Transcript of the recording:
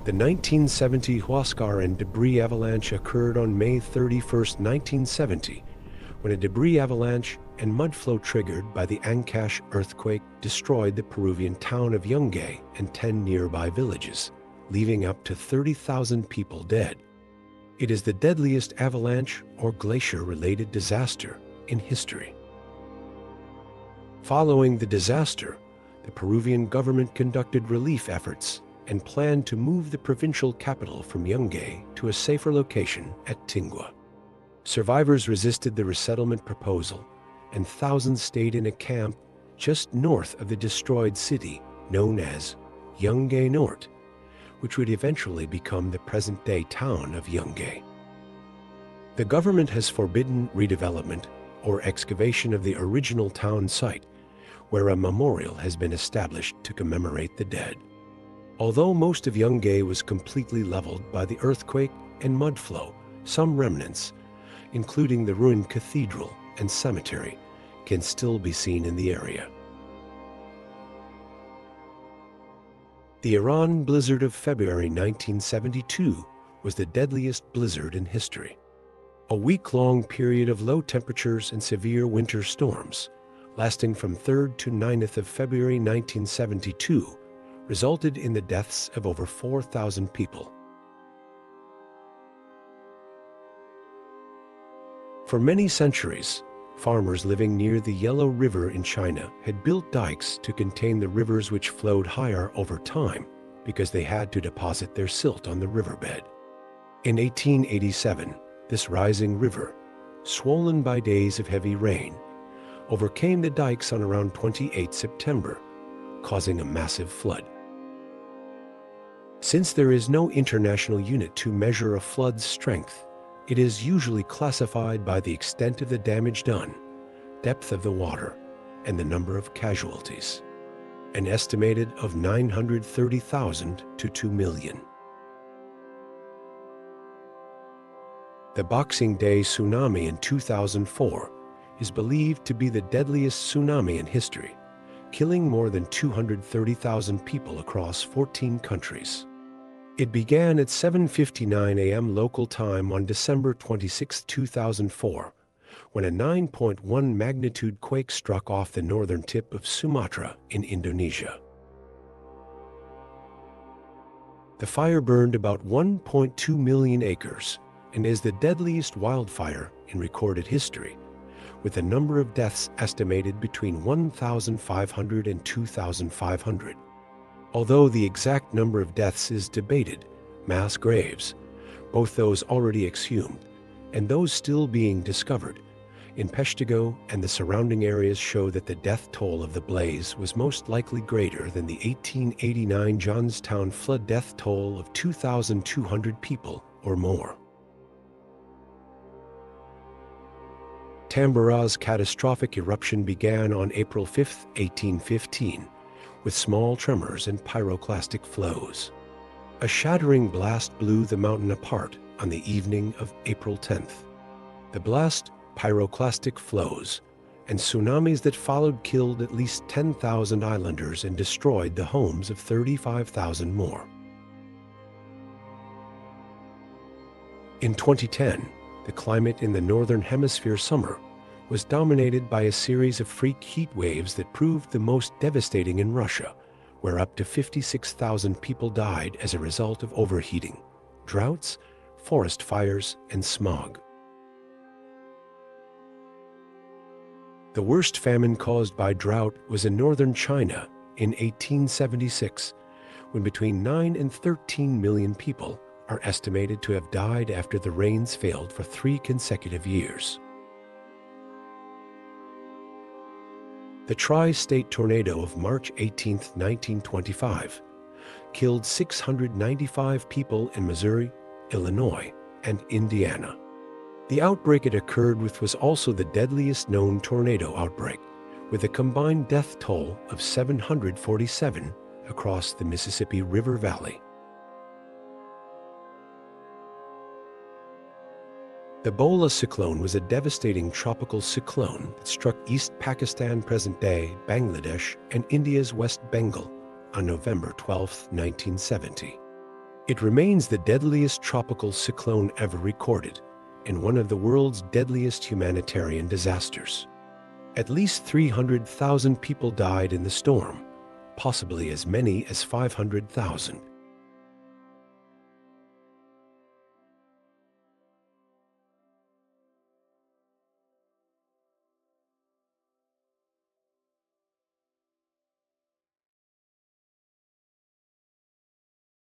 The 1970 Huascar and debris avalanche occurred on May 31, 1970, when a debris avalanche and mudflow triggered by the Ancash earthquake destroyed the Peruvian town of Yungay and 10 nearby villages, leaving up to 30,000 people dead. It is the deadliest avalanche or glacier-related disaster in history. Following the disaster, the Peruvian government conducted relief efforts and planned to move the provincial capital from Yungay to a safer location at Tingua. Survivors resisted the resettlement proposal, and thousands stayed in a camp just north of the destroyed city known as Yungay Norte, which would eventually become the present-day town of Yungay. The government has forbidden redevelopment or excavation of the original town site, where a memorial has been established to commemorate the dead. Although most of Yungay was completely leveled by the earthquake and mudflow, some remnants, including the ruined cathedral and cemetery, can still be seen in the area. The Iran blizzard of February 1972 was the deadliest blizzard in history. A week-long period of low temperatures and severe winter storms, lasting from 3rd to 9th of February 1972, resulted in the deaths of over 4,000 people. For many centuries, farmers living near the Yellow River in China had built dikes to contain the rivers which flowed higher over time because they had to deposit their silt on the riverbed. In 1887, this rising river, swollen by days of heavy rain, overcame the dikes on around 28 September, causing a massive flood. Since there is no international unit to measure a flood's strength, it is usually classified by the extent of the damage done, depth of the water, and the number of casualties, an estimated of 930,000 to 2 million. The Boxing Day tsunami in 2004 is believed to be the deadliest tsunami in history, killing more than 230,000 people across 14 countries. It began at 7:59 a.m. local time on December 26, 2004, when a 9.1 magnitude quake struck off the northern tip of Sumatra in Indonesia. The fire burned about 1.2 million acres and is the deadliest wildfire in recorded history, with the number of deaths estimated between 1,500 and 2,500. Although the exact number of deaths is debated, mass graves, both those already exhumed and those still being discovered, in Peshtigo and the surrounding areas show that the death toll of the blaze was most likely greater than the 1889 Johnstown flood death toll of 2,200 people or more. Tambara's catastrophic eruption began on April 5, 1815, with small tremors and pyroclastic flows. A shattering blast blew the mountain apart on the evening of April 10th. The blast, pyroclastic flows, and tsunamis that followed killed at least 10,000 islanders and destroyed the homes of 35,000 more. In 2010, the climate in the Northern Hemisphere summer was dominated by a series of freak heat waves that proved the most devastating in Russia, where up to 56,000 people died as a result of overheating, droughts, forest fires, and smog. The worst famine caused by drought was in northern China in 1876, when between 9 and 13 million people are estimated to have died after the rains failed for 3 consecutive years. The tri-state tornado of March 18, 1925, killed 695 people in Missouri, Illinois, and Indiana. The outbreak it occurred with was also the deadliest known tornado outbreak, with a combined death toll of 747 across the Mississippi River Valley. The Bola cyclone was a devastating tropical cyclone that struck East Pakistan, present-day Bangladesh, and India's West Bengal on November 12, 1970. It remains the deadliest tropical cyclone ever recorded and one of the world's deadliest humanitarian disasters. At least 300,000 people died in the storm, possibly as many as 500,000.